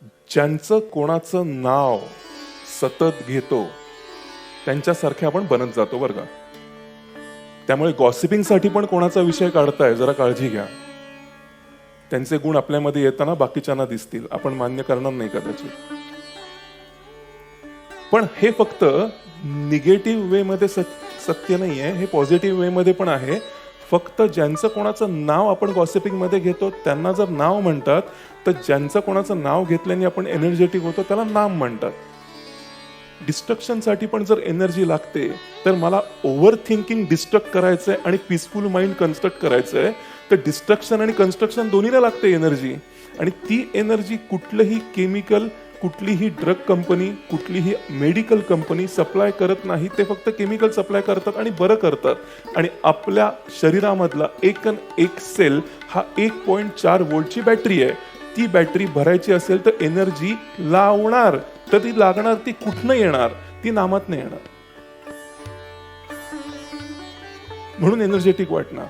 ज्यांचं कोणाचं नाव सतत घेतो त्यांच्यासारखे आपण बनत जातो बरं का. त्यामुळे गॉसिपिंग साठी पण कोणाचा विषय काढताय जरा काळजी घ्या. त्यांचे गुण आपल्यामध्ये येताना बाकीच्यांना दिसतील, आपण मान्य करणार नाही कदाचित. पण हे फक्त निगेटिव्ह वे मध्ये सत्य नाहीये, हे पॉझिटिव्ह वे मध्ये पण आहे. फक्त ज्यांचं कोणाचं नाव आपण गॉसिपिंग मध्ये घेतो त्यांना जर नाव म्हणतात, तर ज्यांचं कोणाचं नाव घेतल्याने आपण एनर्जेटिक होतो त्याला नाम म्हणतात. डिस्ट्रक्शन साठी पण जर एनर्जी लागते, तर मला ओव्हर थिंकिंग डिस्ट्रक्ट करायचंय आणि पीसफुल माइंड कन्स्ट्रक्ट करायचंय, तर डिस्ट्रक्शन आणि कन्स्ट्रक्शन दोन्हीला लागते एनर्जी. आणि ती एनर्जी कुठलंही केमिकल, कुठलीही ड्रग कंपनी, कुठलीही मेडिकल कंपनी सप्लाय करत नाही. ते फक्त केमिकल सप्लाय करतात आणि बरं करतात. आणि आपल्या शरीरामधला एक सेल हा 1.4 वोल्टची बॅटरी आहे. ती बॅटरी भरायची असेल तर एनर्जी लावणार, तर ती लागणार. ती कुठनं येणार? ती नामात नाही येणार. म्हणून एनर्जेटिक वाटणार.